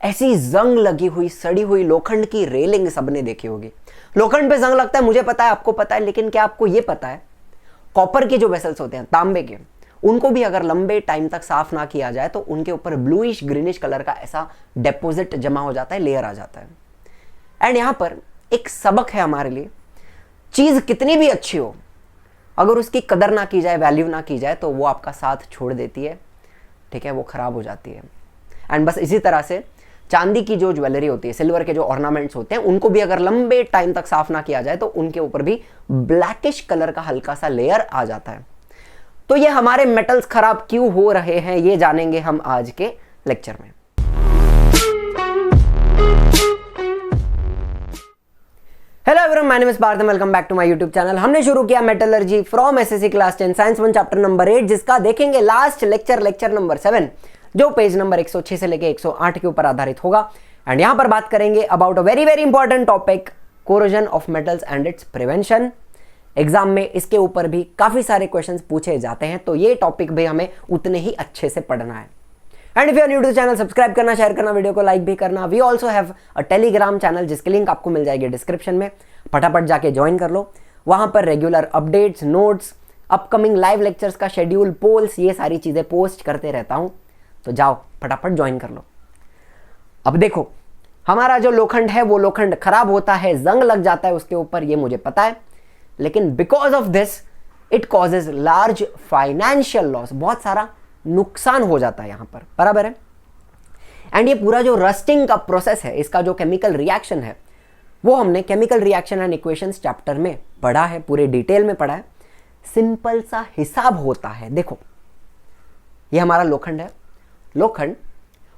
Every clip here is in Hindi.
ऐसी जंग लगी हुई सड़ी हुई लोखंड की रेलिंग सबने देखी होगी। लोखंड पे जंग लगता है, मुझे पता है, आपको पता है, लेकिन क्या आपको यह पता है कॉपर के जो वेसल्स होते हैं, तांबे के, उनको भी अगर लंबे टाइम तक साफ ना किया जाए तो उनके ऊपर ब्लूइश ग्रीनिश कलर का ऐसा डिपॉजिट जमा हो जाता है, लेयर आ जाता है। एंड यहां पर एक सबक है हमारे लिए, चीज कितनी भी अच्छी हो, अगर उसकी कदर ना की जाए, वैल्यू ना की जाए, तो वो आपका साथ छोड़ देती है, ठीक है, वो खराब हो जाती है। एंड बस इसी तरह से चांदी की जो ज्वेलरी होती है, सिल्वर के जो ऑर्नामेंट्स होते हैं, उनको भी अगर लंबे टाइम तक साफ ना किया जाए तो उनके ऊपर भी ब्लैकिश कलर का हल्का सा लेयर आ जाता है। तो ये हमारे मेटल्स खराब क्यों हो रहे हैं, ये जानेंगे हम आज के लेक्चर में। Hello everyone, my name is Parth, welcome back to my YouTube channel. हमने शुरू किया metallurgy from SSC class 10 science 1 chapter number 8, जिसका देखेंगे लास्ट लेक्चर नंबर 7, जो पेज नंबर 106 से लेके 108 के ऊपर आधारित होगा। एंड यहां पर बात करेंगे about a very very important topic, corrosion of metals and it's prevention. Exam में इसके ऊपर भी काफी सारे क्वेश्चंस पूछे जाते हैं, तो ये टॉपिक भी हमें उतने ही अच्छे से पढ़ना है। And if you are new to the channel, subscribe करना, शेयर करना, वीडियो को लाइक भी करना। We also have a Telegram channel, जिसकी लिंक आपको मिल जाएगी डिस्क्रिप्शन में, फटाफट जाके ज्वाइन कर लो। वहां पर regular updates, notes, upcoming live lectures का शेड्यूल, पोल्स, ये सारी चीजें पोस्ट करते रहता हूं, तो जाओ फटाफट ज्वाइन कर लो। अब देखो, हमारा जो लोखंड है वो लोखंड खराब होता है, जंग लग जाता है उसके ऊपर, ये मुझे पता है, लेकिन because of this it causes large financial loss, बहुत सारा नुकसान हो जाता है यहां पर, बराबर है। एंड ये पूरा जो रस्टिंग का प्रोसेस है, इसका जो केमिकल रिएक्शन है, वो हमने chemical reaction and equations chapter में पढ़ा है, पूरे डिटेल में पढ़ा है। सिंपल सा हिसाब होता है। देखो, ये हमारा लोखंड है, लोखंड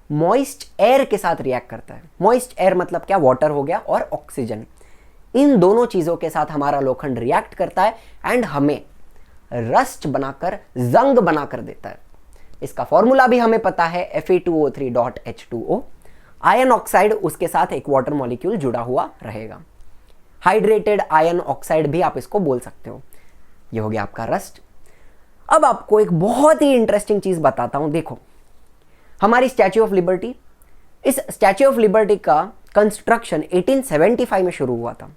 मॉइस्ट एयर के साथ रिएक्ट करता है। मॉइस्ट एयर मतलब क्या, वाटर हो गया और ऑक्सीजन, इन दोनों चीजों के साथ हमारा लोखंड रिएक्ट करता है एंड हमें रस्ट बनाकर, जंग बनाकर देता है। इसका फॉर्मूला भी हमें पता है, Fe2O3.H2O। आयन ऑक्साइड, उसके साथ एक वाटर मॉलिक्यूल जुड़ा हुआ रहेगा, हाइड्रेटेड आयन ऑक्साइड भी आप इसको बोल सकते हो। ये हो गया आपका रस्ट। अब आपको एक बहुत ही इंटरेस्टिंग चीज बताता हूं। देखो, हमारी स्टैच्यू ऑफ लिबर्टी, इस स्टैच्यू ऑफ लिबर्टी का कंस्ट्रक्शन 1875 में शुरू हुआ था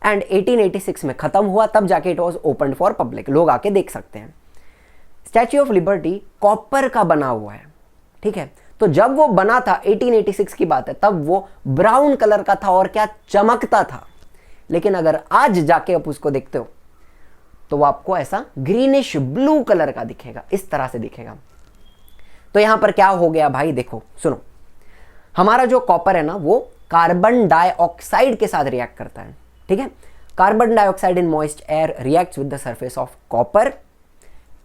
एंड 1886 में खत्म हुआ, तब जाके it was open for public, लोग आके देख सकते हैं। स्टैच्यू ऑफ लिबर्टी कॉपर का बना हुआ है, ठीक है। तो जब वो बना था, 1886 की बात है, तब वो ब्राउन कलर का था और क्या चमकता था। लेकिन अगर आज जाके आप उसको देखते हो तो वो आपको ऐसा ग्रीनिश ब्लू कलर का दिखेगा, इस तरह से दिखेगा। तो यहां पर क्या हो गया भाई, देखो सुनो, हमारा जो कॉपर है ना, वो कार्बन डाइऑक्साइड के साथ रिएक्ट करता है, ठीक है। Carbon dioxide in moist air reacts with the surface of copper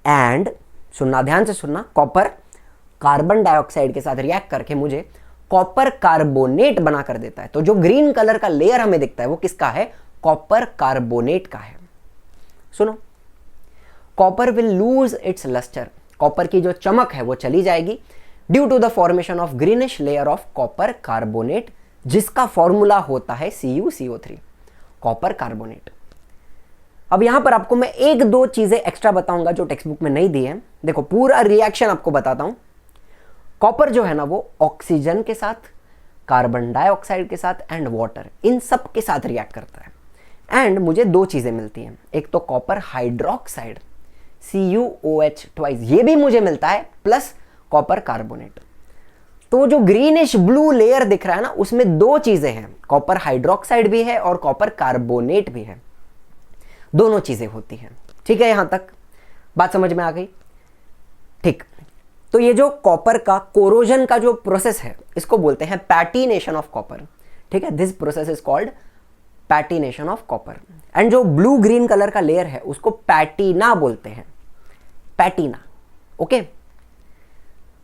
and, सुनना ध्यान से सुनना, कॉपर कार्बन डाइऑक्साइड के साथ रिएक्ट करके मुझे कॉपर कार्बोनेट बना कर देता है। तो जो ग्रीन कलर का लेयर हमें दिखता है वो किसका है, कॉपर कार्बोनेट का है। सुनो, copper will lose its lustre, copper की जो चमक है वो चली जाएगी due to the formation of greenish layer of copper carbonate, जिसका फॉर्मूला होता है CuCO3, कॉपर कार्बोनेट। अब यहां पर आपको मैं एक दो चीजें एक्स्ट्रा बताऊंगा जो टेक्स्ट बुक में नहीं दी है। देखो, पूरा रिएक्शन आपको बताता हूं। कॉपर जो है ना, वो ऑक्सीजन के साथ, कार्बन डाइऑक्साइड के साथ एंड वाटर, इन सब के साथ रिएक्ट करता है एंड मुझे दो चीजें मिलती हैं। एक तो कॉपर हाइड्रोक्साइड CuOH ट्वाइस, ये भी मुझे मिलता है, प्लस कॉपर कार्बोनेट। तो जो ग्रीनिश ब्लू लेयर दिख रहा है ना, उसमें दो चीजें हैं, कॉपर हाइड्रोक्साइड भी है और कॉपर कार्बोनेट भी है, दोनों चीजें होती हैं, ठीक है। यहां तक बात समझ में आ गई, ठीक। तो ये जो कॉपर का कोरोजन का जो प्रोसेस है, इसको बोलते हैं पैटिनेशन ऑफ कॉपर, ठीक है। This process is called patination of copper. And जो ब्लू ग्रीन कलर का लेयर है उसको पैटिना बोलते हैं, पैटिना, ओके।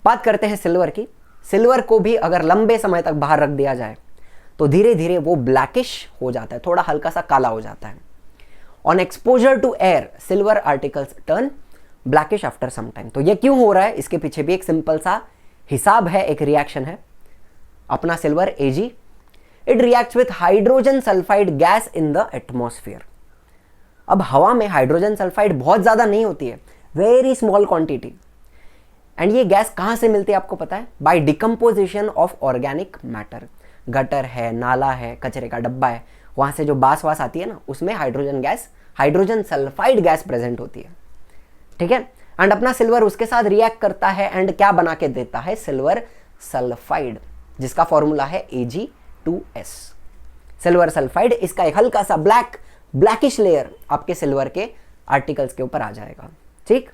बात करते हैं सिल्वर की। सिल्वर को भी अगर लंबे समय तक बाहर रख दिया जाए तो धीरे धीरे वो ब्लैकिश हो जाता है, थोड़ा हल्का सा काला हो जाता है। On exposure to air, silver articles turn blackish after some time. तो ये क्यों हो रहा है, इसके पीछे भी एक सिंपल सा हिसाब है, एक रिएक्शन है। अपना silver Ag, it reacts with hydrogen sulphide gas in the atmosphere. अब हवा में हाइड्रोजन सल्फाइड बहुत ज्यादा नहीं होती है, वेरी स्मॉल क्वांटिटी, एंड ये गैस कहाँ से मिलती है आपको पता है? By decomposition of organic matter. Gutter है, नाला है, कचरे का डब्बा है, वहाँ से जो बास वास आती है ना, उसमें hydrogen gas, hydrogen sulphide gas present होती है, ठीक है। एंड अपना सिल्वर उसके साथ रिएक्ट करता है एंड क्या बना के देता है? सिल्वर सल्फाइड, जिसका फॉर्मूला है Ag2S। सिल्वर सल्फाइड, इसका एक हल्का सा ब्लैकिश लेयर आपके सिल्वर के आर्टिकल्स के ऊपर आ जाएगा, ठीक।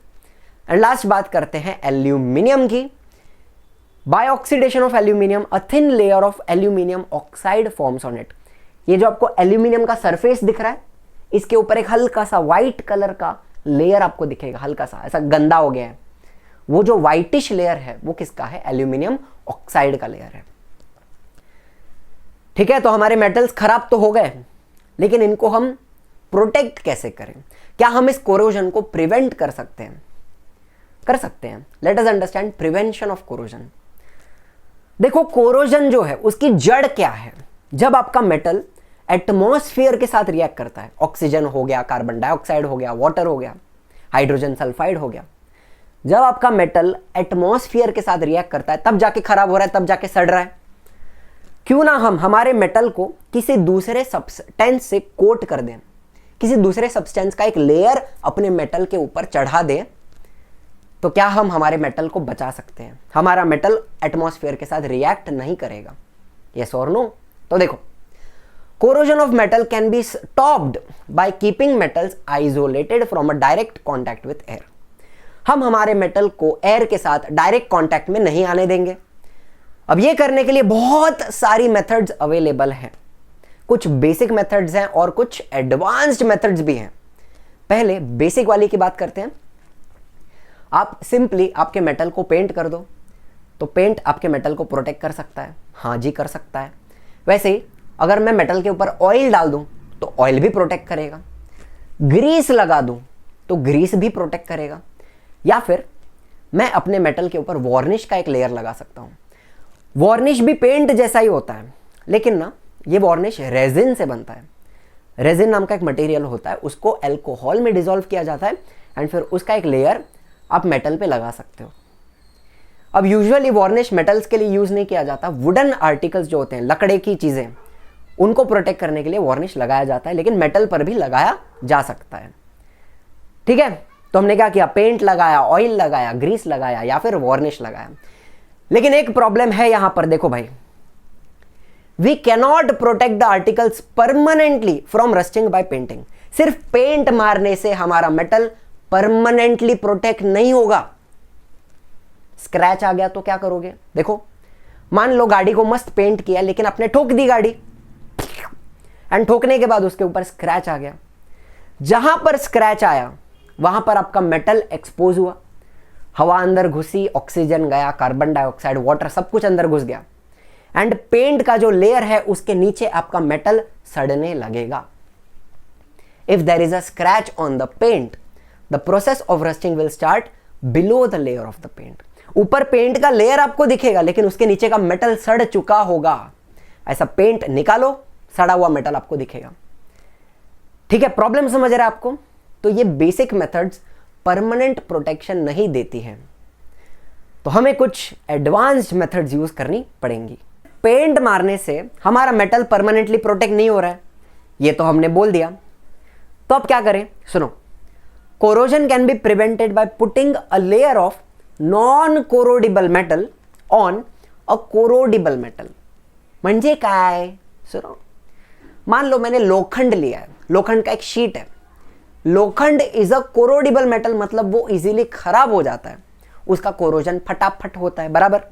एंड लास्ट बात करते हैं एल्यूमिनियम की। By oxidation of aluminium a thin layer of aluminium oxide forms on it. ये जो आपको एल्यूमिनियम का सरफेस दिख रहा है, इसके ऊपर एक हल्का सा व्हाइट कलर का लेयर आपको दिखेगा, हल्का सा ऐसा गंदा हो गया है। वो जो व्हाइटिश लेयर है वो किसका है? एल्यूमिनियम ऑक्साइड का लेयर है, ठीक है। तो हमारे मेटल्स खराब तो हो गए, लेकिन इनको हम प्रोटेक्ट कैसे करें? क्या हम इस कोरोजन को प्रिवेंट कर सकते हैं? कर सकते हैं। Let us understand prevention of corrosion. देखो, कोरोजन जो है उसकी जड़ क्या है? जब आपका मेटल एटमॉस्फेयर के साथ रिएक्ट करता है, ऑक्सीजन हो गया, कार्बन डाइऑक्साइड हो गया, वाटर हो गया, हाइड्रोजन सल्फाइड हो गया, जब आपका मेटल एटमॉस्फेयर के साथ रिएक्ट करता है तब जाके खराब हो रहा है, तब जाके सड़ रहा है। क्यों ना हम हमारे मेटल को किसी दूसरे सब्सटेंस से कोट कर दें, किसी दूसरे सब्सटेंस का एक लेयर अपने मेटल के ऊपर चढ़ा दें, तो क्या हम हमारे मेटल को बचा सकते हैं? हमारा मेटल एटमॉस्फेयर के साथ रिएक्ट नहीं करेगा, यस और नो? तो देखो, corrosion of metal can be stopped by keeping metals isolated from a direct contact with air। हम हमारे मेटल को एयर के साथ डायरेक्ट कांटेक्ट में नहीं आने देंगे। अब ये करने के लिए बहुत सारी मेथड्स अवेलेबल हैं, कुछ बेसिक मेथड्स हैं और कुछ एडवांस्ड मेथड्स भी हैं। पहले बेसिक वाली की बात करते हैं। आप सिंपली आपके मेटल को पेंट कर दो, तो पेंट आपके मेटल को प्रोटेक्ट कर सकता है। हाँ जी, कर सकता है। वैसे ही अगर मैं मेटल के ऊपर ऑयल डाल दूं तो ऑयल भी प्रोटेक्ट करेगा, ग्रीस लगा दूं तो ग्रीस भी प्रोटेक्ट करेगा, या फिर मैं अपने मेटल के ऊपर वार्निश का एक लेयर लगा सकता हूं। वार्निश भी पेंट जैसा ही होता है, लेकिन ना ये वार्निश रेजिन से बनता है। रेजिन नाम का एक मटेरियल होता है, उसको अल्कोहल में डिसॉल्व किया जाता है एंड फिर उसका एक लेयर आप मेटल पे लगा सकते हो। अब यूजुअली वार्निश मेटल्स के लिए यूज नहीं किया जाता, वुडन आर्टिकल्स जो होते हैं, लकड़े की चीजें, उनको प्रोटेक्ट करने के लिए वार्निश लगाया जाता है, लेकिन मेटल पर भी लगाया जा सकता है, ठीक है। तो हमने क्या किया? पेंट लगाया, ऑयल लगाया, ग्रीस लगाया या फिर वार्निश लगाया। लेकिन एक प्रॉब्लम है यहां पर, देखो भाई, we cannot protect the articles permanently from rusting by painting. सिर्फ पेंट मारने से हमारा मेटल परमानेंटली प्रोटेक्ट नहीं होगा। स्क्रैच आ गया तो क्या करोगे? देखो, मान लो गाड़ी को मस्त पेंट किया, लेकिन आपने ठोक दी गाड़ी, एंड ठोकने के बाद उसके ऊपर स्क्रैच आ गया। जहां पर स्क्रैच आया वहां पर आपका मेटल एक्सपोज हुआ, हवा अंदर घुसी, ऑक्सीजन गया, कार्बन डाइऑक्साइड, वाटर, सब कुछ अंदर घुस गया, एंड पेंट का जो लेयर है उसके नीचे आपका मेटल सड़ने लगेगा। If there is a scratch on the paint, the process of rusting will start below the layer of the paint. ऊपर पेंट का लेयर आपको दिखेगा, लेकिन उसके नीचे का मेटल सड़ चुका होगा। ऐसा पेंट निकालो, सड़ा हुआ मेटल आपको दिखेगा, ठीक है। प्रॉब्लम समझ रहे हैं आपको? तो ये बेसिक मेथड्स परमानेंट प्रोटेक्शन नहीं देती हैं, तो हमें कुछ एडवांस्ड मेथड्स यूज करनी पड़ेंगी। पेंट मारने से हमारा मेटल परमानेंटली प्रोटेक्ट नहीं हो रहा है, ये तो हमने बोल दिया। तो अब क्या करें? सुनो, corrosion can be prevented by putting a layer of non corrodible metal on a corrodible metal. म्हणजे काय? सुनो, मान लो मैंने लोखंड लिया है, लोखंड का एक शीट है। लोखंड इज अ कोरोडिबल मेटल, मतलब वो इजीली खराब हो जाता है, उसका कोरोजन फटाफट होता है, बराबर।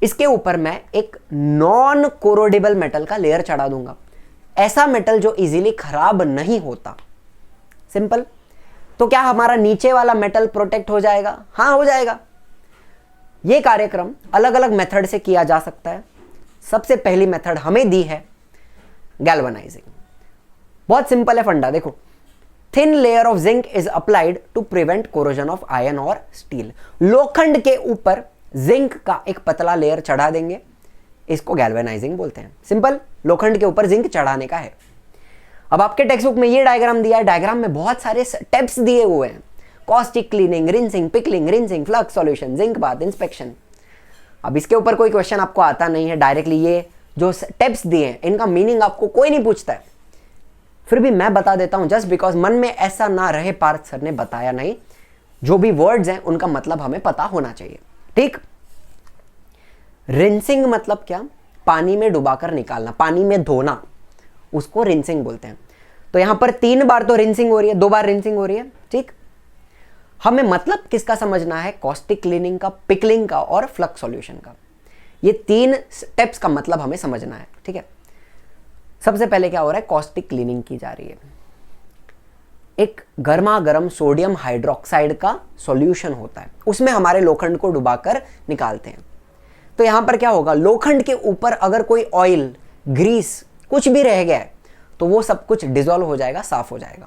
इसके ऊपर मैं एक नॉन कोरोडिबल मेटल का लेयर चढ़ा दूंगा, ऐसा मेटल जो इजीली खराब नहीं होता। सिंपल। तो क्या हमारा नीचे वाला मेटल प्रोटेक्ट हो जाएगा? हाँ, हो जाएगा। यह कार्यक्रम अलग अलग मेथड से किया जा सकता है। सबसे पहली मेथड हमें दी है गैल्वेनाइजिंग। बहुत सिंपल है फंडा, देखो। Thin layer of zinc is applied to prevent corrosion of iron और स्टील। लोखंड के ऊपर जिंक का एक पतला लेयर चढ़ा देंगे, इसको गैल्वेनाइजिंग बोलते हैं। सिंपल, लोखंड के ऊपर जिंक चढ़ाने का है। अब आपके टेक्स्ट बुक में ये डायग्राम दिया है, डायग्राम में बहुत सारे स्टेप्स दिए हुए हैं, caustic cleaning, rinsing, pickling, rinsing, flux solution, zinc bath, inspection. अब इसके ऊपर कोई क्वेश्चन आपको आता नहीं है डायरेक्टली, ये जो स्टेप्स दिए हैं इनका मीनिंग आपको कोई नहीं पूछता है, फिर भी मैं बता देता हूं जस्ट बिकॉज मन में ऐसा ना रहे पार्थ सर ने बताया नहीं, जो भी वर्ड्स हैं उनका मतलब हमें पता होना चाहिए, ठीक। रिंसिंग मतलब क्या? पानी में डुबाकर निकालना, पानी में धोना, उसको रिंसिंग बोलते हैं। तो यहां पर 3 बार तो रिंसिंग हो रही है, 2 बार रिंसिंग हो रही है, ठीक। हमें मतलब किसका समझना है? कॉस्टिक क्लीनिंग का, पिकलिंग का और फ्लक्स सॉल्यूशन का। ये 3 स्टेप्स का मतलब हमें समझना है, ठीक है। सबसे पहले क्या हो रहा है? कॉस्टिक क्लीनिंग की जा रही है। एक गर्मा गर्म सोडियम हाइड्रोक्साइड का सॉल्यूशन होता है, उसमें हमारे लोखंड को डुबाकर निकालते हैं। तो यहां पर क्या होगा? लोखंड के ऊपर अगर कोई ऑयल, ग्रीस कुछ भी रह गया है तो वो सब कुछ डिसॉल्व हो जाएगा, साफ हो जाएगा,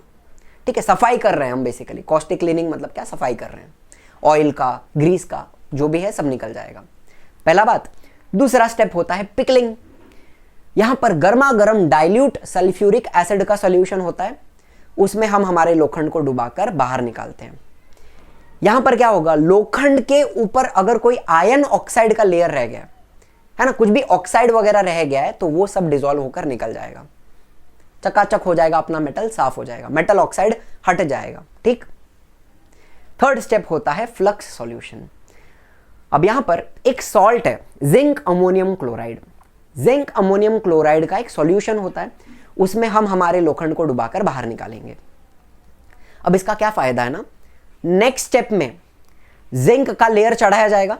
ठीक है। सफाई कर रहे हैं हम बेसिकली। कॉस्टिक क्लीनिंग मतलब क्या? सफाई कर रहे हैं। ऑयल का, ग्रीस का, जो भी है सब निकल जाएगा, पहला बात। दूसरा स्टेप होता है पिकलिंग। यहां पर गर्मा गर्म डाइल्यूट सल्फ्यूरिक एसिड का सॉल्यूशन होता है, उसमें हम हमारे लोखंड को डुबाकर बाहर निकालते हैं। यहां पर क्या होगा? लोखंड के ऊपर अगर कोई आयन ऑक्साइड का लेयर रह गया है ना, कुछ भी ऑक्साइड वगैरह रह गया है तो वो सब डिसॉल्व होकर निकल जाएगा, चकाचक हो जाएगा, अपना मेटल साफ हो जाएगा, मेटल ऑक्साइड हट जाएगा, ठीक। थर्ड स्टेप होता है फ्लक्स सॉल्यूशन। अब यहां पर एक सॉल्ट है, zinc ammonium chloride. Zinc ammonium chloride का एक सॉल्यूशन होता है, उसमें हम हमारे लोखंड को डुबाकर बाहर निकालेंगे। अब इसका क्या फायदा है ना, नेक्स्ट स्टेप में जिंक का लेयर चढ़ाया जाएगा,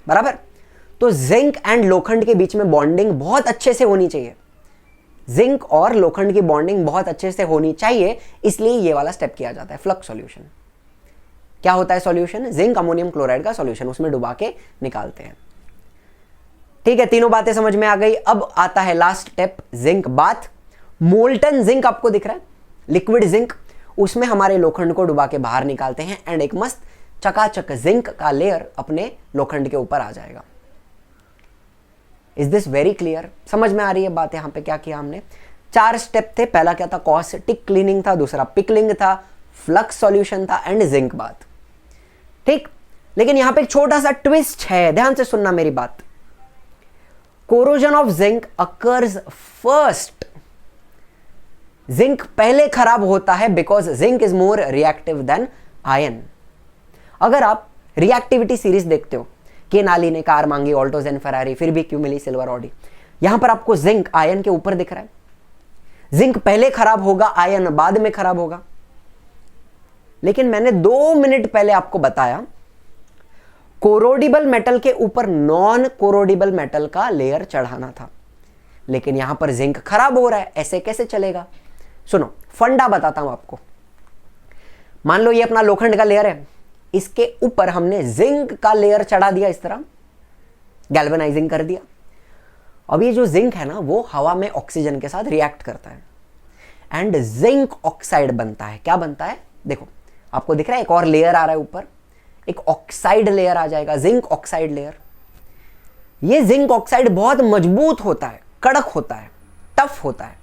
बराबर। तो जिंक एंड लोखंड के बीच में बॉन्डिंग बहुत अच्छे से होनी चाहिए, जिंक और लोखंड की बॉन्डिंग बहुत अच्छे से होनी चाहिए, इसलिए ये वाला स्टेप किया जाता है, फ्लक्स सॉल्यूशन। क्या होता है सॉल्यूशन? जिंक अमोनियम क्लोराइड का सॉल्यूशन, उसमें डुबा के निकालते हैं, ठीक है। तीनों बातें समझ में आ गई। अब आता है last step, zinc bath. Molten zinc आपको दिख रहा है, लिक्विड जिंक, उसमें हमारे लोखंड को डुबा के बाहर निकालते हैं एंड एक मस्त चकाचक जिंक का लेयर अपने लोखंड के ऊपर आ जाएगा। Is this very clear? समझ में आ रही है बात? यहां पे क्या किया हमने? 4 स्टेप थे। पहला क्या था? कॉस्टिक क्लीनिंग था, दूसरा पिकलिंग था, फ्लक्स सॉल्यूशन था एंड जिंक बाथ, ठीक। लेकिन यहां पे एक छोटा सा ट्विस्ट है, ध्यान से सुनना मेरी बात। Corrosion of zinc occurs first. Zinc पहले खराब होता है because zinc is more reactive than ion. अगर आप रिएक्टिविटी सीरीज देखते हो, के नाली ने कार मांगी, ऑल्टोज एंड फरारी, फिर भी क्यों मिली सिल्वर ऑडी, यहां पर आपको जिंक आयन के ऊपर दिख रहा है। जिंक पहले खराब होगा, आयन बाद में खराब होगा। लेकिन मैंने 2 मिनट पहले आपको बताया कोरोडिबल मेटल के ऊपर नॉन कोरोडिबल मेटल का लेयर चढ़ाना था, लेकिन यहां पर जिंक खराब हो रहा है, ऐसे कैसे चलेगा? सुनो, फंडा बताता हूं आपको। मान लो ये अपना लोखंड का लेयर है, इसके ऊपर हमने जिंक का लेयर चढ़ा दिया, इस तरह गैल्वेनाइजिंग कर दिया। अब ये जो जिंक है ना, वो हवा में ऑक्सीजन के साथ रिएक्ट करता है एंड जिंक ऑक्साइड बनता है। क्या बनता है? देखो आपको दिख रहा है, एक और लेयर आ रहा है ऊपर, एक ऑक्साइड लेयर आ जाएगा, जिंक ऑक्साइड लेयर। ये जिंक ऑक्साइड बहुत मजबूत होता है, कड़क होता है, टफ होता है।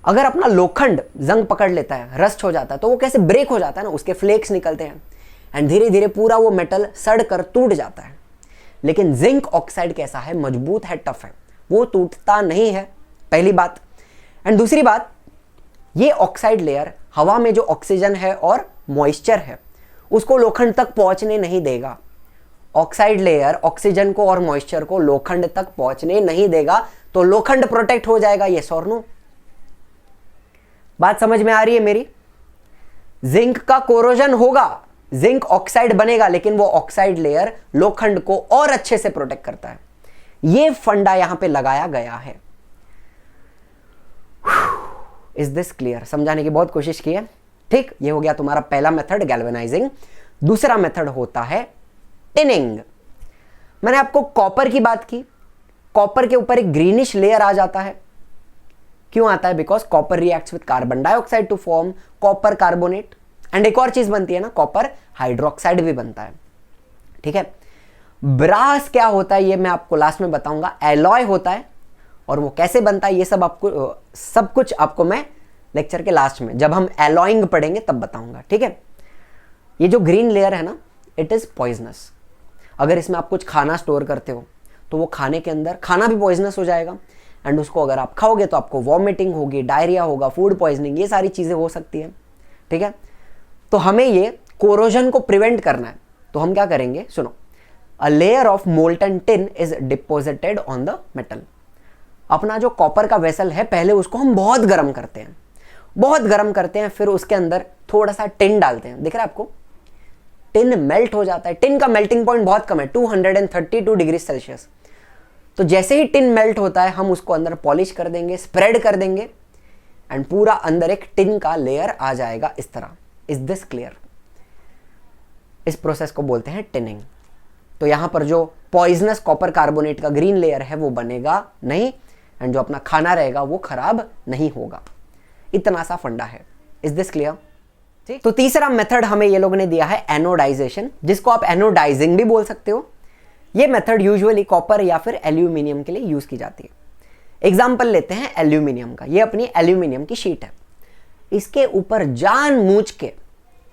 अगर अपना लोखंड जंग पकड़ लेता है, रस्ट हो जाता है, तो वो कैसे ब्रेक हो जाता है ना, उसके फ्लेक्स निकलते हैं एंड धीरे धीरे पूरा वो मेटल सड़ कर टूट जाता है। लेकिन जिंक ऑक्साइड कैसा है? मजबूत है, टफ है, वो टूटता नहीं है, पहली बात। एंड दूसरी बात, ये ऑक्साइड लेयर हवा में जो ऑक्सीजन है और मॉइस्चर है उसको लोखंड तक पहुंचने नहीं देगा। ऑक्साइड लेयर ऑक्सीजन को और मॉइस्चर को लोखंड तक पहुंचने नहीं देगा, तो लोखंड प्रोटेक्ट हो जाएगा। ये और नो? बात समझ में आ रही है मेरी? जिंक का कोरोजन होगा, जिंक ऑक्साइड बनेगा, लेकिन वो ऑक्साइड लेयर लोखंड को और अच्छे से प्रोटेक्ट करता है। ये फंडा यहां पे लगाया गया है। Is this clear? समझाने की बहुत कोशिश की है, ठीक। ये हो गया तुम्हारा पहला मेथड, गैल्वेनाइजिंग। दूसरा मेथड होता है टिनिंग। मैंने आपको कॉपर की बात की, कॉपर के ऊपर एक ग्रीनिश लेयर आ जाता है। क्यों आता है? Because copper reacts with carbon dioxide to form copper carbonate. And एक और चीज बनती है ना, कॉपर हाइड्रोक्साइड भी बनता है, ठीक है। ब्रास क्या होता है ये मैं आपको लास्ट में बताऊंगा। एलॉय होता है, और वो कैसे बनता है ये सब कुछ आपको मैं लेक्चर के लास्ट में, जब हम एलॉइंग पढ़ेंगे तब बताऊंगा, ठीक है। ये जो ग्रीन लेयर है ना, इट इज पॉइजनस। अगर इसमें आप कुछ खाना स्टोर करते हो तो वो खाने के अंदर खाना भी पॉइजनस हो जाएगा, एंड उसको अगर आप खाओगे तो आपको वॉमिटिंग होगी, डायरिया होगा, फूड पॉइजनिंग, ये सारी चीज़ें हो सकती है। ठीक है, तो हमें ये कोरोजन को प्रिवेंट करना है, तो हम क्या करेंगे, सुनो। अ layer of molten tin is deposited on the metal. अपना जो कॉपर का वेसल है, पहले उसको हम बहुत गर्म करते हैं, बहुत गर्म करते हैं, फिर उसके अंदर थोड़ा सा टिन डालते हैं। दिख रहा है आपको, टिन मेल्ट हो जाता है। टिन का मेल्टिंग पॉइंट बहुत कम है, 232 डिग्री सेल्सियस। तो जैसे ही टिन मेल्ट होता है, हम उसको अंदर पॉलिश कर देंगे, स्प्रेड कर देंगे, एंड पूरा अंदर एक टिन का लेयर आ जाएगा इस तरह। Is this clear? इस प्रोसेस को बोलते हैं टिनिंग। तो यहां पर जो पॉइजनस कॉपर कार्बोनेट का ग्रीन लेयर है वो बनेगा नहीं, एंड जो अपना खाना रहेगा वो खराब नहीं होगा। इतना सा फंडा है। Is this clear? ठीक। तो तीसरा मेथड हमें ये लोगों ने दिया है एनोडाइजेशन, जिसको आप एनोडाइजिंग भी बोल सकते हो। ये मेथड यूजुअली कॉपर या फिर एल्यूमिनियम के लिए यूज की जाती है। एग्जाम्पल लेते हैं एल्यूमिनियम का। ये अपनी एल्यूमिनियम की शीट है, इसके ऊपर जानबूझ के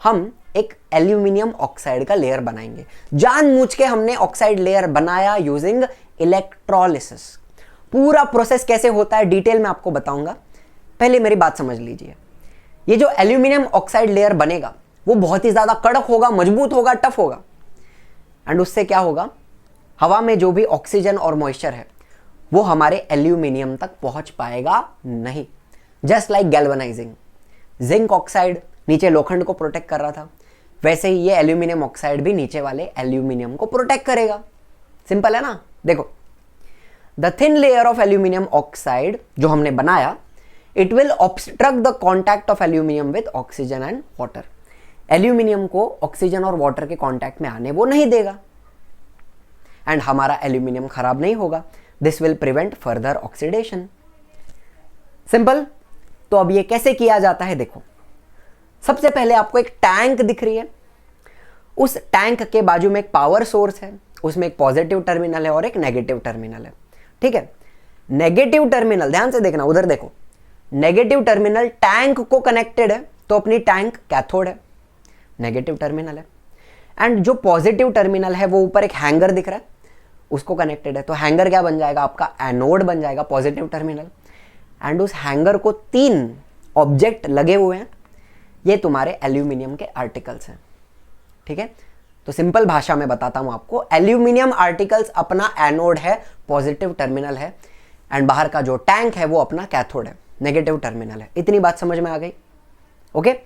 हम एक एल्यूमिनियम ऑक्साइड का लेयर बनाएंगे। जानबूझ के हमने ऑक्साइड लेयर बनाया यूजिंग इलेक्ट्रोलिसिस। पूरा प्रोसेस कैसे होता है डिटेल में आपको बताऊंगा, पहले मेरी बात समझ लीजिए। ये जो एल्यूमिनियम ऑक्साइड लेयर बनेगा वो बहुत ही ज्यादा कड़क होगा, मजबूत होगा, टफ होगा, एंड उससे क्या होगा, हवा में जो भी ऑक्सीजन और मॉइस्चर है वो हमारे एल्यूमिनियम तक पहुंच पाएगा नहीं। Just like galvanising, zinc oxide नीचे लोखंड को प्रोटेक्ट कर रहा था, वैसे ही ये एल्यूमिनियम ऑक्साइड भी नीचे वाले एल्यूमिनियम को प्रोटेक्ट करेगा। सिंपल है ना। देखो, the thin layer of aluminium oxide जो हमने बनाया, it will obstruct the contact of aluminium with oxygen and water. Aluminium को ऑक्सीजन और वाटर के कॉन्टैक्ट में आने वो नहीं देगा, एंड हमारा एल्यूमिनियम खराब नहीं होगा। This will prevent further oxidation. Simple. तो अब ये कैसे किया जाता है, देखो। सबसे पहले आपको एक टैंक दिख रही है, उस टैंक के बाजू में एक पावर सोर्स है, उसमें एक पॉजिटिव टर्मिनल है और एक नेगेटिव टर्मिनल है। ठीक है, नेगेटिव टर्मिनल, ध्यान से देखना, उधर देखो, नेगेटिव टर्मिनल टैंक को कनेक्टेड है, तो अपनी टैंक कैथोड है, नेगेटिव टर्मिनल है। एंड जो पॉजिटिव टर्मिनल है वो ऊपर एक हैंगर दिख रहा है, उसको कनेक्टेड है, तो हैंगर क्या बन जाएगा, आपका एनोड बन जाएगा, पॉजिटिव टर्मिनल। एंड उस हैंगर को 3 ऑब्जेक्ट लगे हुए हैं, ये तुम्हारे एल्यूमिनियम के आर्टिकल्स हैं। ठीक है, तो सिंपल भाषा में बताता हूं आपको, एल्यूमिनियम आर्टिकल्स अपना एनोड है, पॉजिटिव टर्मिनल है, एंड बाहर का जो टैंक है वो अपना कैथोड है, नेगेटिव टर्मिनल है। इतनी बात समझ में आ गई? ओके।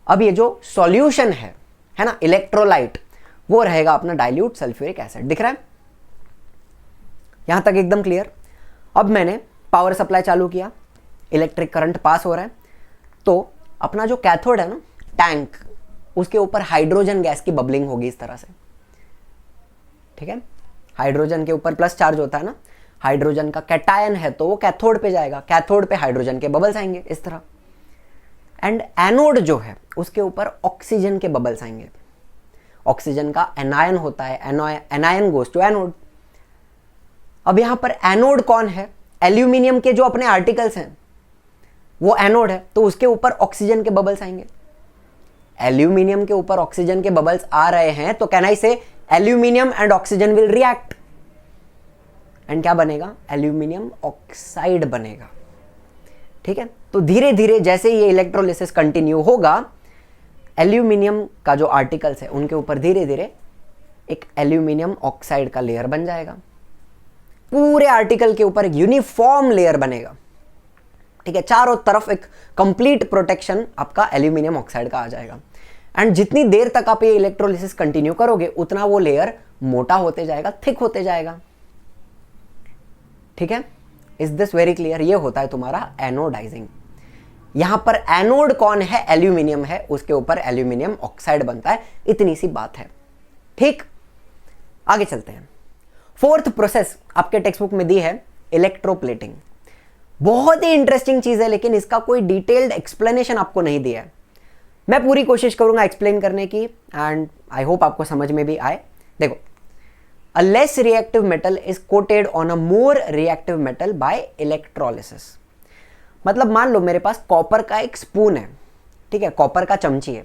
अब ये जो सॉल्यूशन है ना, इलेक्ट्रोलाइट, वो रहेगा अपना डाइल्यूट सल्फ्यूरिक एसिड। दिख रहा है यहां तक? एकदम क्लियर। अब मैंने पावर सप्लाई चालू किया, इलेक्ट्रिक करंट पास हो रहा है, तो अपना जो कैथोड है ना, टैंक, उसके ऊपर हाइड्रोजन गैस की बबलिंग होगी इस तरह से। ठीक है, हाइड्रोजन के ऊपर प्लस चार्ज होता है ना, हाइड्रोजन का कैटायन है तो वो कैथोड पे जाएगा, कैथोड पे हाइड्रोजन के बबल्स आएंगे इस तरह। एंड एनोड जो है उसके ऊपर ऑक्सीजन के बबल्स आएंगे। ऑक्सीजन का एनायन होता है, एनायन गोज टू एनोड। अब यहां पर एनोड कौन है, एल्यूमिनियम के जो अपने आर्टिकल्स हैं वो एनोड है, तो उसके ऊपर ऑक्सीजन के बबल्स आएंगे। एल्यूमिनियम के ऊपर ऑक्सीजन के बबल्स आ रहे हैं, तो कैन आई से aluminium and oxygen will react, and क्या बनेगा, एल्यूमिनियम ऑक्साइड बनेगा। ठीक है, तो धीरे धीरे जैसे ये इलेक्ट्रोलिसिस कंटिन्यू होगा, एल्यूमिनियम का जो आर्टिकल्स है उनके ऊपर धीरे धीरे एक एल्यूमिनियम ऑक्साइड का लेयर बन जाएगा। पूरे आर्टिकल के ऊपर एक यूनिफॉर्म लेयर बनेगा। ठीक है, चारों तरफ एक कंप्लीट प्रोटेक्शन आपका एल्यूमिनियम ऑक्साइड का आ जाएगा। एंड जितनी देर तक आप ये इलेक्ट्रोलिसिस कंटिन्यू करोगे उतना वो लेयर मोटा होते जाएगा, थिक होते जाएगा। ठीक है, इज दिस वेरी क्लियर? ये होता है तुम्हारा एनोडाइजिंग। यहां पर एनोड कौन है, एल्यूमिनियम है, उसके ऊपर एल्यूमिनियम ऑक्साइड बनता है। इतनी सी बात है। ठीक, आगे चलते हैं। फोर्थ प्रोसेस आपके टेक्स्ट बुक में दी है इलेक्ट्रोप्लेटिंग। बहुत ही इंटरेस्टिंग चीज है, लेकिन इसका कोई डिटेल्ड एक्सप्लेनेशन आपको नहीं दिया है। मैं पूरी कोशिश करूंगा एक्सप्लेन करने की, एंड आई होप आपको समझ में भी आए। देखो, a less reactive metal is coated on a more reactive metal by electrolysis। मतलब मान लो मेरे पास कॉपर का एक स्पून है, ठीक है, कॉपर का चमची है,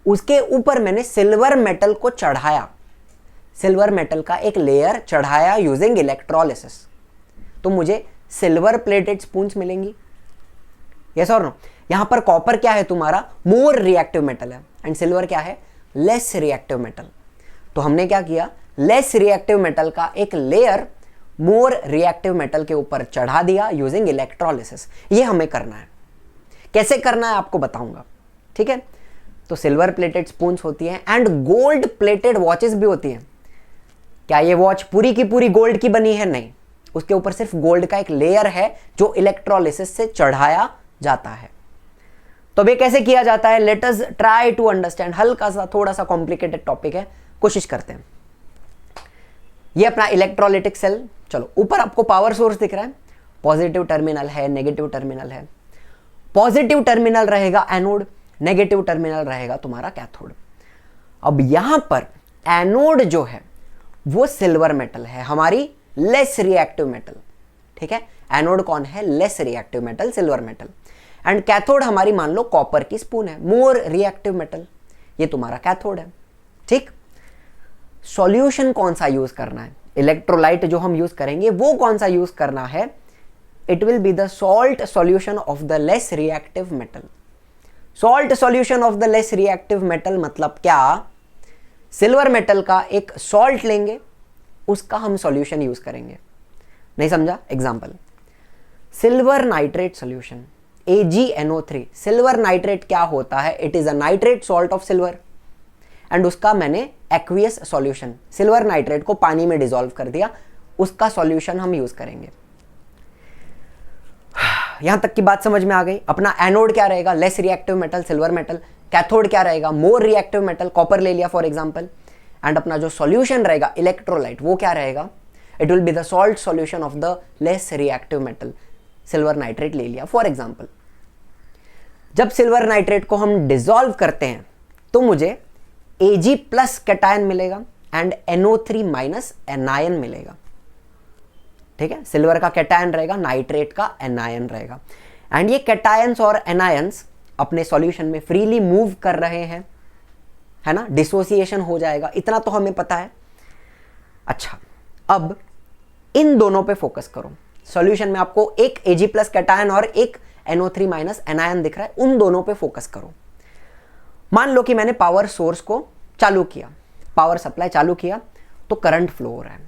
उसके ऊपर मैंने सिल्वर मेटल को चढ़ाया, सिल्वर मेटल का एक लेयर चढ़ाया यूजिंग इलेक्ट्रोलिसिस, तो मुझे सिल्वर प्लेटेड स्पून्स मिलेंगी। यस और नो? यहां पर कॉपर क्या है तुम्हारा, मोर रिएक्टिव मेटल है, एंड सिल्वर क्या है, लेस रिएक्टिव मेटल। तो हमने क्या किया, लेस रिएक्टिव मेटल का एक लेयर मोर रिएक्टिव मेटल के ऊपर चढ़ा दिया यूजिंग इलेक्ट्रोलिसिस। ये हमें करना है। कैसे करना है आपको बताऊंगा, ठीक है? तो सिल्वर प्लेटेड स्पून्स होती हैं एंड गोल्ड प्लेटेड वॉचेस भी होती हैं। क्या ये वॉच पूरी की पूरी गोल्ड की बनी है? नहीं, उसके ऊपर सिर्फ गोल्ड का एक लेयर है जो इलेक्ट्रोलिसिस से चढ़ाया जाता है। तो अब ये कैसे किया जाता है, let us try to understand. हल्का सा थोड़ा सा कॉम्प्लिकेटेड टॉपिक है, कोशिश करते हैं। ये अपना इलेक्ट्रोलाइटिक सेल, चलो ऊपर आपको पावर सोर्स दिख रहा है, पॉजिटिव टर्मिनल है, नेगेटिव टर्मिनल है। पॉजिटिव टर्मिनल रहेगा एनोड, नेगेटिव टर्मिनल रहेगा तुम्हारा कैथोड। अब यहां पर एनोड जो है वो सिल्वर मेटल है, हमारी लेस रिएक्टिव मेटल, ठीक है? एनोड कौन है, less reactive metal, silver metal. And cathode हमारी मान लो कॉपर की स्पून है, मोर रिएक्टिव मेटल, ये तुम्हारा कैथोड है, ठीक? सॉल्यूशन कौन सा यूज करना है, इलेक्ट्रोलाइट जो हम यूज करेंगे वो कौन सा यूज करना है, it will be the salt solution of the less reactive metal. Salt solution of the less reactive metal मतलब क्या, सिल्वर मेटल का एक सॉल्ट लेंगे, उसका हम सॉल्यूशन यूज करेंगे। नहीं समझा? Example, silver nitrate solution AgNO3। Silver nitrate क्या होता है, it is a nitrate salt of silver, and उसका मैंने एक्वियस सॉल्यूशन, सिल्वर नाइट्रेट को पानी में डिसॉल्व कर दिया, उसका सॉल्यूशन हम यूज करेंगे। यहां तक की बात समझ में आ गई? अपना एनोड क्या रहेगा, less reactive metal, silver metal. Cathode क्या रहेगा, मोर रिएक्टिव मेटल, कॉपर ले लिया फॉर एग्जांपल। एंड अपना जो सॉल्यूशन रहेगा इलेक्ट्रोलाइट, वो क्या रहेगा, it will be the salt solution of the less reactive metal, silver nitrate ले लिया फॉर एग्जांपल। जब सिल्वर नाइट्रेट को हम डिसॉल्व करते हैं तो मुझे Ag प्लस कैटायन मिलेगा एंड NO3 माइनस एनायन मिलेगा, ठीक है? सिल्वर का कैटायन रहेगा, नाइट्रेट का एनायन रहेगा, एंड ये कैटायंस और एनायंस अपने सॉल्यूशन में फ्रीली मूव कर रहे हैं, है ना? डिसोसिएशन हो जाएगा, इतना तो हमें पता है। अच्छा, अब इन दोनों पे फोकस करो। सॉल्यूशन में आपको एक Ag प्लस कैटायन और एक NO3 माइनस एनायन दिख रहा है, उन दोनों पे फोकस करो। मान लो कि मैंने पावर सोर्स को चालू किया, पावर सप्लाई चालू किया, तो करंट फ्लो हो रहा है,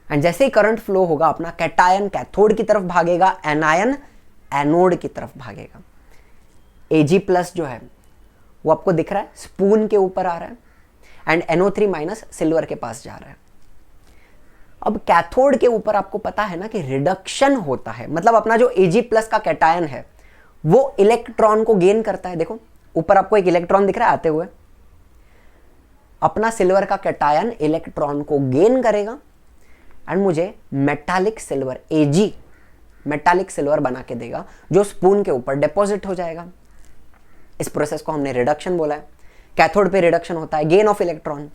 एंड जैसे ही करंट फ्लो होगा अपना कैटायन कैथोड की तरफ भागेगा, एनायन एनोड की तरफ भागेगा। Ag प्लस जो है वो आपको दिख रहा है, स्पून के ऊपर आ रहा है, एंड NO3 माइनस सिल्वर के पास जा रहा है। अब कैथोड के ऊपर आपको पता है ना कि रिडक्शन होता है, मतलब अपना जो Ag प्लस का कैटायन है वो इलेक्ट्रॉन को गेन करता है। देखो ऊपर आपको एक इलेक्ट्रॉन दिख रहा है आते हुए, अपना सिल्वर का कैटायन इलेक्ट्रॉन को गेन करेगा एंड मुझे metallic silver Ag, metallic silver बना के देगा, जो स्पून के ऊपर डिपॉजिट हो जाएगा। इस प्रोसेस को हमने रिडक्शन बोला है। कैथोड पे रिडक्शन होता है, गेन ऑफ इलेक्ट्रॉन।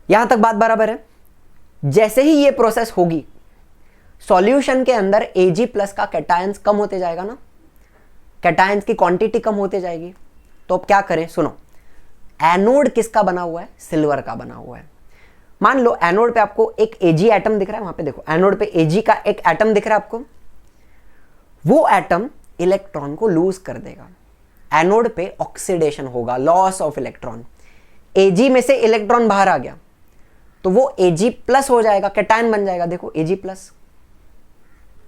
यहां तक बात बराबर है? जैसे ही ये प्रोसेस होगी, सॉल्यूशन के अंदर Ag प्लस का कैटायंस कम होते जाएगा ना, कैटायंस की क्वांटिटी कम होते जाएगी। तो अब क्या करें, सुनो, एनोड किसका बना हुआ है, सिल्वर का बना हुआ है। मान लो एनोड पे आपको एक Ag एटम दिख रहा है, वहां पे देखो एनोड पे Ag का एक एटम दिख रहा है आपको, वो एटम इलेक्ट्रॉन को लूज कर देगा, एनोड पे ऑक्सीडेशन होगा, लॉस ऑफ इलेक्ट्रॉन। Ag में से इलेक्ट्रॉन बाहर आ गया तो वो Ag प्लस हो जाएगा, कैटायन बन जाएगा, देखो Ag plus,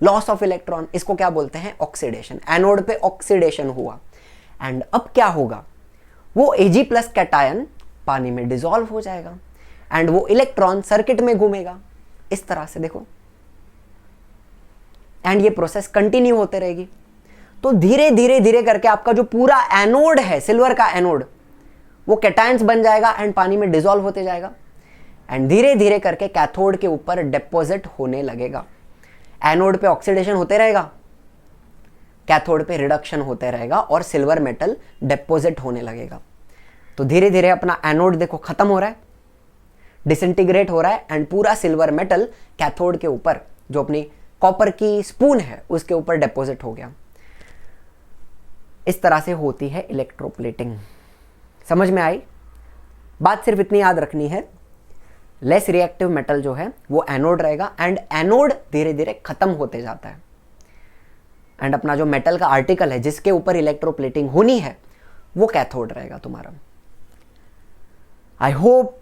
loss of electron, इसको क्या बोलते हैं, ऑक्सीडेशन। एनोड पे ऑक्सीडेशन हुआ, एंड अब क्या होगा, वो Ag प्लस कैटायन पानी में डिसॉल्व हो जाएगा एंड वो इलेक्ट्रॉन सर्किट में घूमेगा इस तरह से, देखो, एंड ये प्रोसेस कंटिन्यू होते रहेगी। तो धीरे धीरे धीरे करके आपका जो पूरा एनोड है, सिल्वर का एनोड, वो कैटायंस बन जाएगा एंड पानी में डिसॉल्व होते जाएगा, एंड धीरे धीरे करके कैथोड के ऊपर डिपॉजिट होने लगेगा। एनोड पे ऑक्सीडेशन होते रहेगा, कैथोड पे रिडक्शन होते रहेगा और सिल्वर मेटल डिपॉजिट होने लगेगा। तो धीरे धीरे अपना एनोड देखो खत्म हो रहा है, डिसइंटीग्रेट हो रहा है, एंड पूरा सिल्वर मेटल कैथोड के ऊपर, जो अपनी कॉपर की स्पून है उसके ऊपर डिपॉजिट हो गया। इस तरह से होती है इलेक्ट्रोप्लेटिंग। समझ में आई? बात सिर्फ इतनी याद रखनी है, लेस रिएक्टिव मेटल जो है वो एनोड रहेगा एंड एनोड धीरे धीरे खत्म होते जाता है एंड अपना जो मेटल का आर्टिकल है जिसके ऊपर इलेक्ट्रोप्लेटिंग होनी है वो कैथोड रहेगा तुम्हारा। आई होप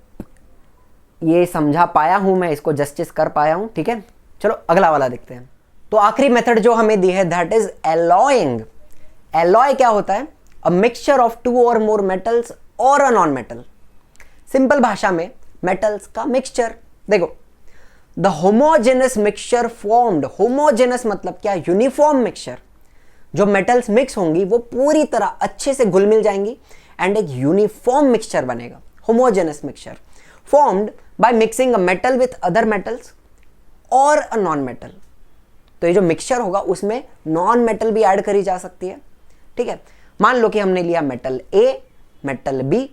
ये समझा पाया हूं मैं, इसको जस्टिस कर पाया हूं। ठीक है, चलो अगला वाला देखते हैं। तो आखिरी मेथड जो हमें दी है दैट इज एलॉइंग। एलॉय क्या होता है? अ मिक्सचर ऑफ टू और मोर मेटल्स और अ नॉन मेटल। सिंपल भाषा में मेटल्स का मिक्सचर। देखो, the homogeneous mixture formed, homogeneous मतलब क्या? Uniform mixture. जो मेटल्स मिक्स होंगी वो पूरी तरह अच्छे से घुल मिल जाएंगी एंड एक यूनिफॉर्म मिक्सचर बनेगा, homogeneous mixture formed by mixing a metal with other metals और अ नॉन मेटल। तो ये जो मिक्सचर होगा उसमें नॉन मेटल भी ऐड करी जा सकती है। ठीक है, मान लो कि हमने लिया मेटल ए, मेटल बी,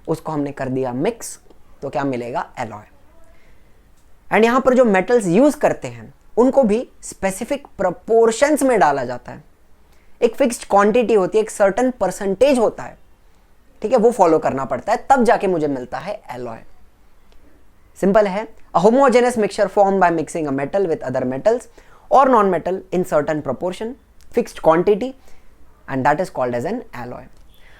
उसको हमने कर दिया मिक्स, तो क्या मिलेगा? एलॉय। एंड यहां पर जो मेटल्स यूज करते हैं उनको भी स्पेसिफिक प्रोपोर्शंस में डाला जाता है। एक फिक्स्ड क्वांटिटी होती है, एक सर्टेन परसेंटेज होता है, ठीक है, वो फॉलो करना पड़ता है, तब जाके मुझे मिलता है एलॉय। सिंपल है, a homogeneous mixture formed by mixing a metal with other metals और non metal in certain proportion, fixed quantity, and that is called as an alloy.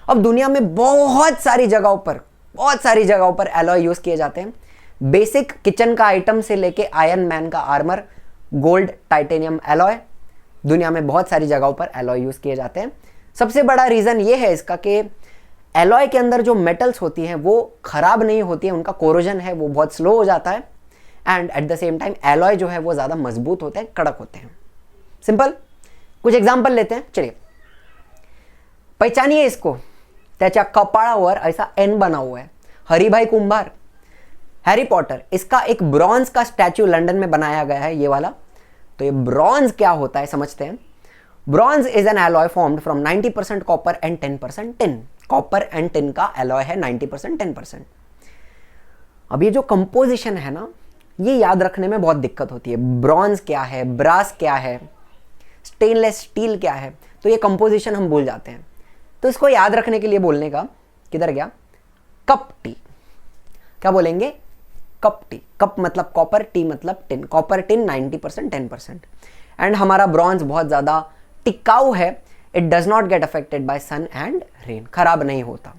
अब दुनिया में बहुत सारी जगहों पर एलॉय यूज किए जाते हैं। बेसिक किचन का आइटम से लेके आयरन मैन का आर्मर, गोल्ड, टाइटेनियम एलॉय, दुनिया में बहुत सारी जगहों पर एलॉय यूज किए जाते हैं। सबसे बड़ा रीजन ये है इसका कि एलॉय के अंदर जो मेटल्स होती हैं वो खराब नहीं होती हैं, उनका कोरोजन है वो बहुत स्लो हो जाता है and at the same time alloy जो है वो ज़्यादा मजबूत होते हैं, कड़क होते हैं। सिंपल, कुछ एग्जाम्पल लेते हैं। चलिए पहचानिए इसको, त्याच्या कपाळावर ऐसा एन बना हुआ है, हरिभाई कुंभार, हैरी पॉटर, इसका एक ब्रॉन्ज का स्टैच्यू लंदन में बनाया गया है, ये वाला। तो ये ब्रॉन्ज क्या होता है समझते हैं। Bronze is an alloy formed from 90% copper and 10% tin. Copper and tin का एलॉय है 90% 10%। अब ये जो कंपोजिशन है ना, ये याद रखने में बहुत दिक्कत होती है। ब्रॉन्ज क्या है, ब्रास क्या है, स्टेनलेस स्टील क्या है, तो ये कंपोजिशन हम भूल जाते हैं। तो इसको याद रखने के लिए बोलने का, किधर गया, कप टी। क्या बोलेंगे? Cup tea. कप मतलब कॉपर, टी मतलब टिन। Copper tin 90% 10%। एंड हमारा ब्रॉन्ज बहुत ज़्यादा टिकाऊ है, it does not get affected by sun and rain, खराब नहीं होता।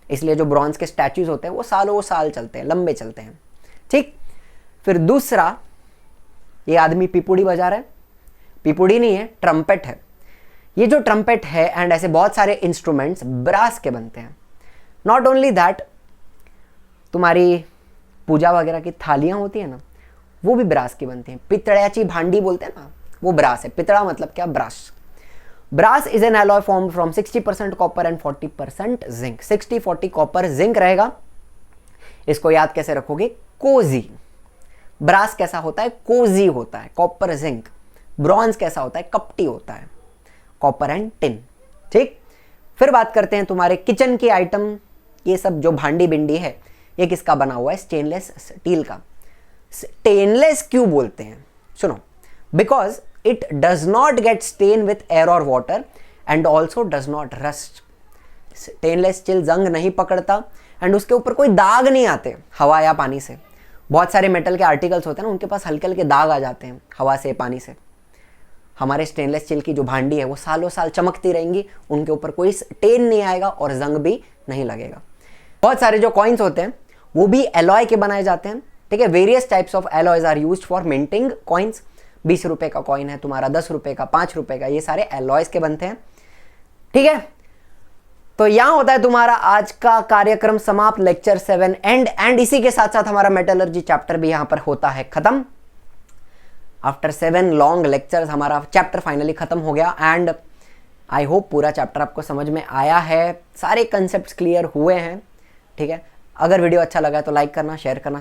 इसलिए जो ब्रॉन्ज के स्टैच्यूज होते हैं वो सालों साल चलते हैं, लंबे चलते हैं। ठीक, फिर दूसरा, ये आदमी पिपुड़ी बजा रहा है, पिपुड़ी नहीं है, ट्रम्पेट है। ये जो ट्रम्पेट है एंड ऐसे बहुत सारे इंस्ट्रूमेंट्स ब्रास के बनते हैं। नॉट ओनली दैट, तुम्हारी पूजा वगैरह की थालियां होती है ना, वो भी ब्रास की बनती हैं। पितळ्याची भांडी बोलते हैं ना, वो ब्रास है। पितड़ा मतलब क्या? Brass. Brass is an alloy form from 60% copper and 40% zinc. 60-40 copper zinc रहेगा। इसको याद कैसे रखोगे? कोजी। ब्रास कैसा होता है? कोजी होता है, कॉपर जिंक। ब्रॉन्ज कैसा होता है? कपटी होता है, कॉपर एंड टिन। ठीक, फिर बात करते हैं तुम्हारे किचन की आइटम। ये सब जो भांडी बिंडी है ये किसका बना हुआ है? स्टेनलेस स्टील का। स्टेनलेस क्यों बोलते हैं? सुनो, because it does not get stain with air और water and also does not rust. Stainless steel जंग नहीं पकड़ता एंड उसके ऊपर कोई दाग नहीं आते हवा या पानी से। बहुत सारे मेटल के आर्टिकल्स होते हैं ना, उनके पास हल्के हल्के दाग आ जाते हैं हवा से, पानी से। हमारे स्टेनलेस स्टील की जो भांडी है वो सालों साल चमकती रहेंगी, उनके ऊपर कोई स्टेन नहीं आएगा और जंग भी नहीं लगेगा। बहुत सारे जो कॉइन्स होते हैं वो भी एलॉय के बनाए जाते हैं। ठीक है, various types of alloys are used for minting coins. 20 रुपए का कॉइन है तुम्हारा, 10 रुपए का, 5 रुपए का, ये सारे एलॉयज के बनते हैं। ठीक है, तो यहां होता है तुम्हारा आज का कार्यक्रम समाप्त, लेक्चर 7 एंड इसी के साथ साथ हमारा मेटलर्जी चैप्टर भी यहां पर होता है खत्म। आफ्टर 7 लॉन्ग लेक्चर्स हमारा चैप्टर फाइनली खत्म हो गया एंड आई होप पूरा चैप्टर आपको समझ में आया है, सारे कंसेप्ट क्लियर हुए हैं। ठीक है, अगर वीडियो अच्छा लगा है तो लाइक करना, शेयर करना।